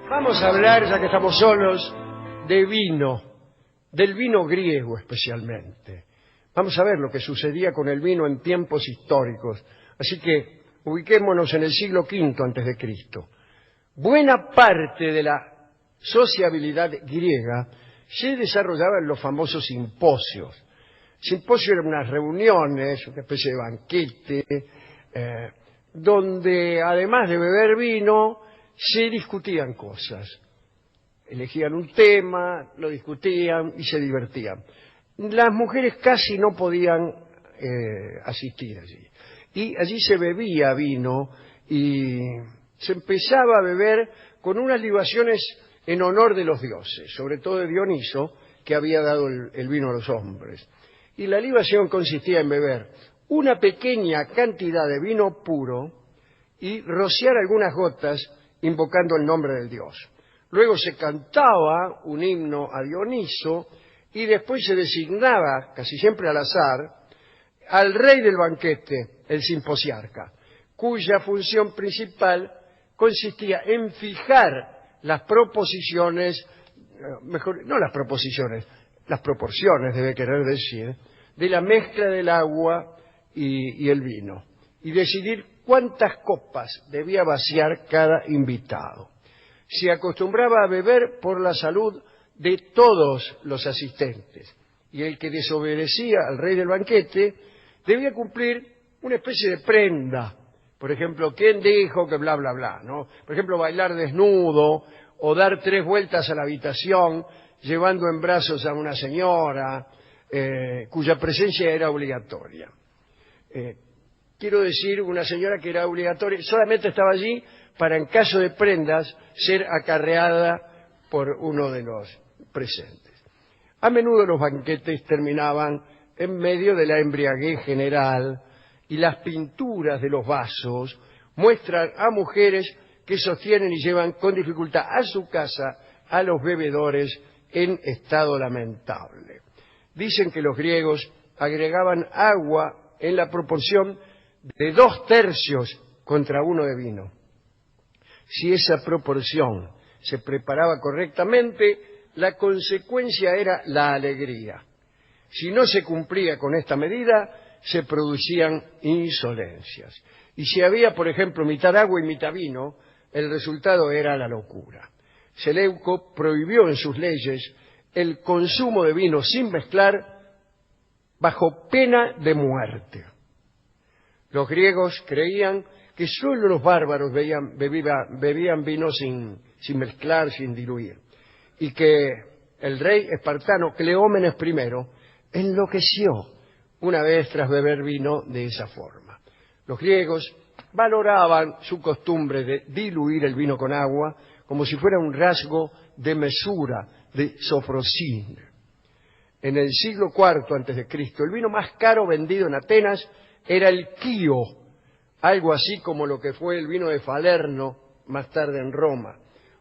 Vamos a hablar, ya que estamos solos, de vino, del vino griego especialmente. Vamos a ver lo que sucedía con el vino en tiempos históricos. Así que ubiquémonos en el siglo V antes de Cristo. Buena parte de la sociabilidad griega se desarrollaba en los famosos simposios. Simposios eran unas reuniones, una especie de banquete, donde además de beber vino, se discutían cosas. Elegían un tema, lo discutían y se divertían. Las mujeres casi no podían asistir allí. Y allí se bebía vino y se empezaba a beber con unas libaciones en honor de los dioses, sobre todo de Dioniso, que había dado el vino a los hombres. Y la libación consistía en beber una pequeña cantidad de vino puro y rociar algunas gotas invocando el nombre del dios. Luego se cantaba un himno a Dioniso y después se designaba, casi siempre al azar, al rey del banquete, el simposiarca, cuya función principal consistía en fijar las proposiciones, no las proposiciones, las proporciones, debe querer decir, de la mezcla del agua y el vino, y decidir cuántas copas debía vaciar cada invitado. Se acostumbraba a beber por la salud de todos los asistentes, y el que desobedecía al rey del banquete debía cumplir una especie de prenda. Por ejemplo, ¿quién dijo que bla, bla, bla? ¿No? Por ejemplo, bailar desnudo o dar 3 vueltas a la habitación llevando en brazos a una señora cuya presencia era obligatoria. Quiero decir, una señora que era obligatoria, solamente estaba allí para, en caso de prendas, ser acarreada por uno de los presentes. A menudo los banquetes terminaban en medio de la embriaguez general y las pinturas de los vasos muestran a mujeres que sostienen y llevan con dificultad a su casa a los bebedores en estado lamentable. Dicen que los griegos agregaban agua en la proporción de 2/3 contra 1 de vino. Si esa proporción se preparaba correctamente, la consecuencia era la alegría. Si no se cumplía con esta medida, se producían insolencias. Y si había, por ejemplo, mitad agua y mitad vino, el resultado era la locura. Seleuco prohibió en sus leyes el consumo de vino sin mezclar bajo pena de muerte. Los griegos creían que solo los bárbaros bebían vino sin mezclar, sin diluir, y que el rey espartano Cleómenes I enloqueció una vez tras beber vino de esa forma. Los griegos valoraban su costumbre de diluir el vino con agua como si fuera un rasgo de mesura, de sofrosín. En el siglo IV antes de Cristo, el vino más caro vendido en Atenas era el quío, algo así como lo que fue el vino de Falerno más tarde en Roma,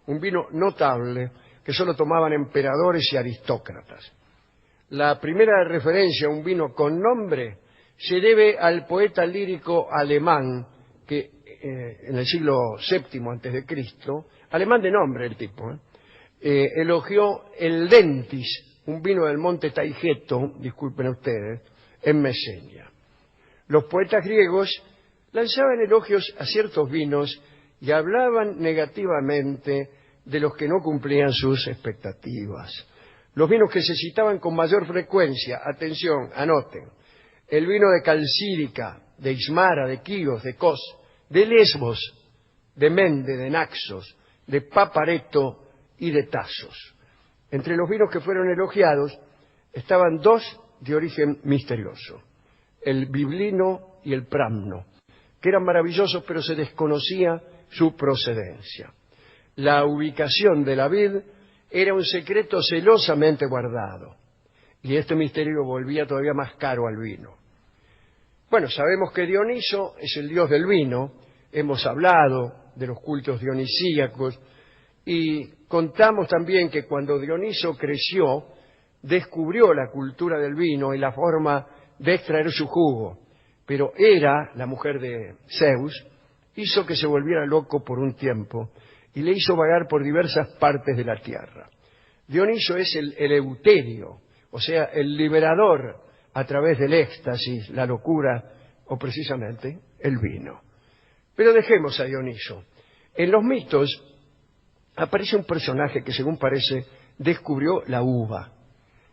un vino notable que solo tomaban emperadores y aristócratas. La primera referencia a un vino con nombre se debe al poeta lírico alemán que en el siglo VII antes de Cristo, alemán de nombre el tipo, elogió el Dentis, un vino del monte Taigeto, disculpen ustedes, en Mesenia. Los poetas griegos lanzaban elogios a ciertos vinos y hablaban negativamente de los que no cumplían sus expectativas. Los vinos que se citaban con mayor frecuencia, atención, anoten, el vino de Calcídica, de Ismara, de Quíos, de Cos, de Lesbos, de Mende, de Naxos, de Papareto y de Tasos. Entre los vinos que fueron elogiados estaban 2 de origen misterioso, el Biblino y el Pramno, que eran maravillosos pero se desconocía su procedencia. La ubicación de la vid era un secreto celosamente guardado, y este misterio volvía todavía más caro al vino. Bueno, sabemos que Dioniso es el dios del vino, hemos hablado de los cultos dionisíacos, y contamos también que cuando Dioniso creció, descubrió la cultura del vino y la forma de extraer su jugo, pero Hera, la mujer de Zeus, hizo que se volviera loco por un tiempo y le hizo vagar por diversas partes de la tierra. Dioniso es el eleuterio, o sea, el liberador a través del éxtasis, la locura o precisamente el vino. Pero dejemos a Dioniso. En los mitos aparece un personaje que, según parece, descubrió la uva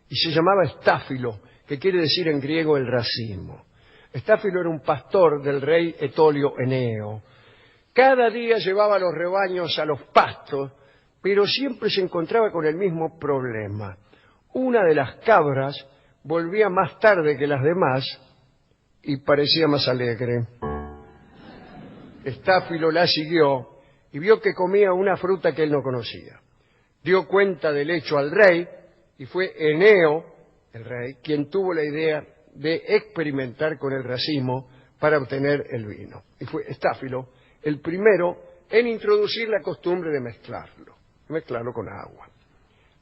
y se llamaba Estáfilo, que quiere decir en griego el racimo. Estáfilo era un pastor del rey Etolio Eneo. Cada día llevaba los rebaños a los pastos, pero siempre se encontraba con el mismo problema. Una de las cabras volvía más tarde que las demás y parecía más alegre. Estáfilo la siguió y vio que comía una fruta que él no conocía. Dio cuenta del hecho al rey y fue Eneo, el rey, quien tuvo la idea de experimentar con el racimo para obtener el vino. Y fue Estáfilo el primero en introducir la costumbre de mezclarlo con agua.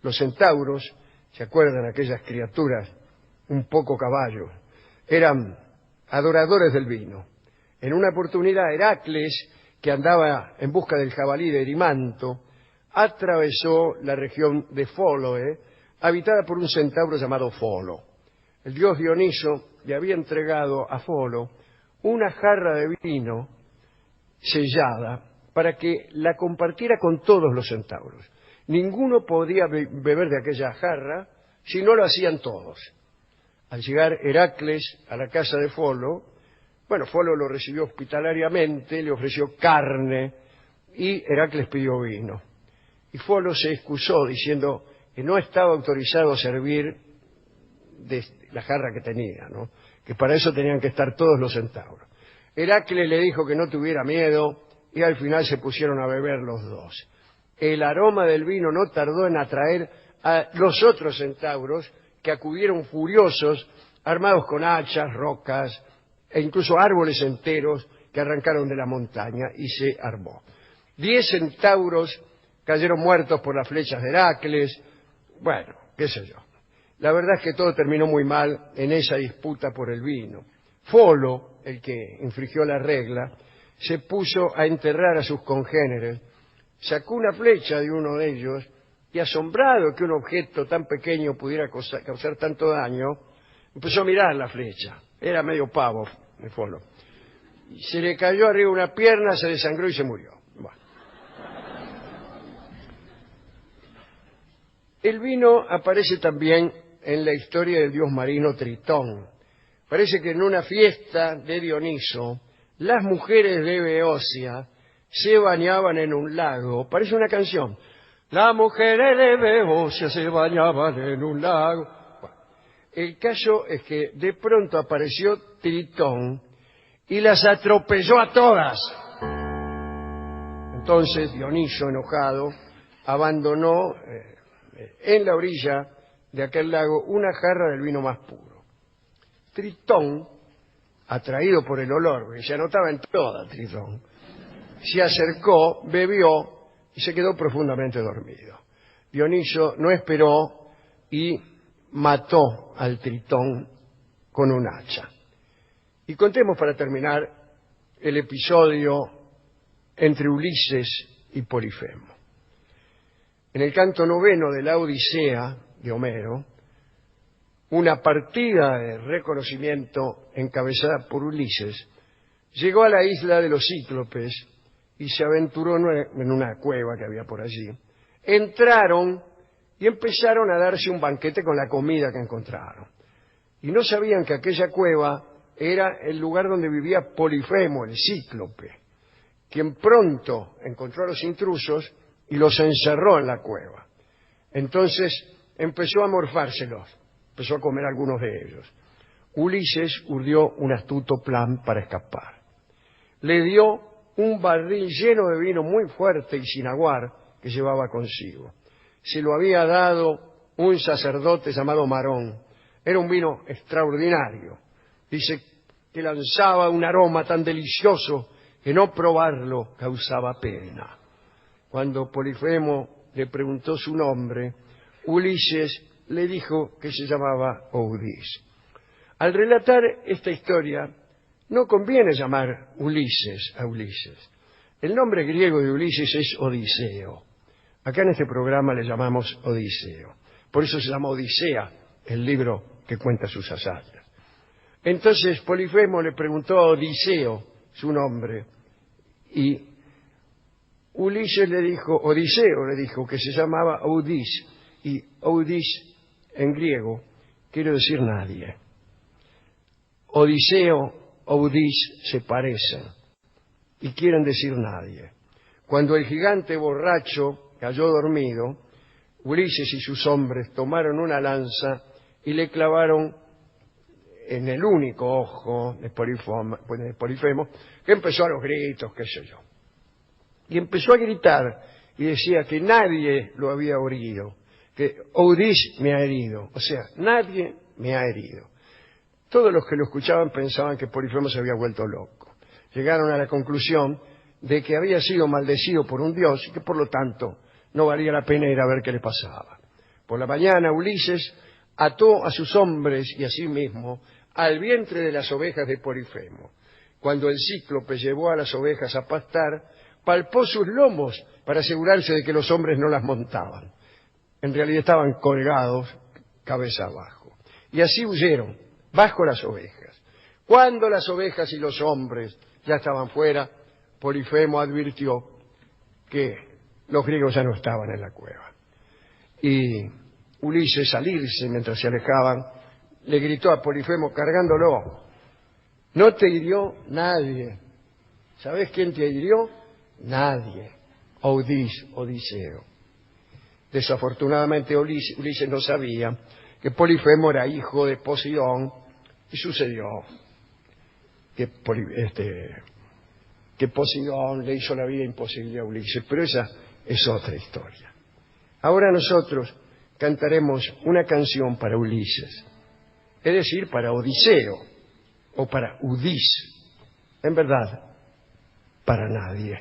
Los centauros, ¿se acuerdan aquellas criaturas un poco caballos? Eran adoradores del vino. En una oportunidad Heracles, que andaba en busca del jabalí de Erimanto, atravesó la región de Fóloe, habitada por un centauro llamado Folo. El dios Dioniso le había entregado a Folo una jarra de vino sellada para que la compartiera con todos los centauros. Ninguno podía beber de aquella jarra si no lo hacían todos. Al llegar Heracles a la casa de Folo, Folo lo recibió hospitalariamente, le ofreció carne y Heracles pidió vino. Y Folo se excusó diciendo que no estaba autorizado a servir de la jarra que tenía, ¿no? Que para eso tenían que estar todos los centauros. Heracles le dijo que no tuviera miedo y al final se pusieron a beber los dos. El aroma del vino no tardó en atraer a los otros centauros, que acudieron furiosos, armados con hachas, rocas e incluso árboles enteros que arrancaron de la montaña, y se armó. 10 centauros cayeron muertos por las flechas de Heracles. Bueno, qué sé yo. La verdad es que todo terminó muy mal en esa disputa por el vino. Folo, el que infringió la regla, se puso a enterrar a sus congéneres, sacó una flecha de uno de ellos y, asombrado que un objeto tan pequeño pudiera causar tanto daño, empezó a mirar la flecha. Era medio pavo de Folo. Y se le cayó arriba una pierna, se desangró y se murió. Bueno. El vino aparece también en la historia del dios marino Tritón. Parece que en una fiesta de Dioniso, las mujeres de Beocia se bañaban en un lago. Parece una canción. Las mujeres de Beocia se bañaban en un lago. Bueno, el caso es que de pronto apareció Tritón y las atropelló a todas. Entonces Dioniso, enojado, abandonó en la orilla de aquel lago una jarra del vino más puro. Tritón, atraído por el olor, porque se anotaba en toda Tritón, se acercó, bebió y se quedó profundamente dormido. Dioniso no esperó y mató al Tritón con un hacha. Y contemos para terminar el episodio entre Ulises y Polifemo. En el canto 9 de la Odisea de Homero, una partida de reconocimiento encabezada por Ulises llegó a la isla de los Cíclopes y se aventuró en una cueva que había por allí. Entraron y empezaron a darse un banquete con la comida que encontraron. Y no sabían que aquella cueva era el lugar donde vivía Polifemo, el cíclope, quien pronto encontró a los intrusos y los encerró en la cueva. Entonces empezó a morfárselos, empezó a comer algunos de ellos. Ulises urdió un astuto plan para escapar. Le dio un barril lleno de vino muy fuerte y sin aguar que llevaba consigo. Se lo había dado un sacerdote llamado Marón. Era un vino extraordinario. Dice que lanzaba un aroma tan delicioso que no probarlo causaba pena. Cuando Polifemo le preguntó su nombre, Ulises le dijo que se llamaba Oudis. Al relatar esta historia, no conviene llamar Ulises a Ulises. El nombre griego de Ulises es Odiseo. Acá en este programa le llamamos Odiseo. Por eso se llama Odisea, el libro que cuenta sus hazañas. Entonces Polifemo le preguntó a Odiseo su nombre y Ulises le dijo, Odiseo le dijo que se llamaba Oudis, y Oudis en griego quiere decir nadie. Odiseo, Oudis se parecen y quieren decir nadie. Cuando el gigante borracho cayó dormido, Ulises y sus hombres tomaron una lanza y le clavaron en el único ojo de Polifemo, que empezó a los gritos, qué sé yo. Y empezó a gritar y decía que nadie lo había herido, que Oudis me ha herido, o sea, nadie me ha herido. Todos los que lo escuchaban pensaban que Polifemo se había vuelto loco. Llegaron a la conclusión de que había sido maldecido por un dios y que por lo tanto no valía la pena ir a ver qué le pasaba. Por la mañana Ulises ató a sus hombres y a sí mismo al vientre de las ovejas de Polifemo. Cuando el cíclope llevó a las ovejas a pastar, palpó sus lomos para asegurarse de que los hombres no las montaban. En realidad estaban colgados cabeza abajo. Y así huyeron, bajo las ovejas. Cuando las ovejas y los hombres ya estaban fuera, Polifemo advirtió que los griegos ya no estaban en la cueva. Y Ulises, al irse mientras se alejaban, le gritó a Polifemo cargándolo, no te hirió nadie. ¿Sabés quién te hirió? Nadie. Odiseo. Desafortunadamente Ulises no sabía que Polifemo era hijo de Poseidón y sucedió que Poseidón le hizo la vida imposible a Ulises, pero esa es otra historia. Ahora nosotros cantaremos una canción para Ulises, es decir, para Odiseo o para Udis, en verdad, para nadie.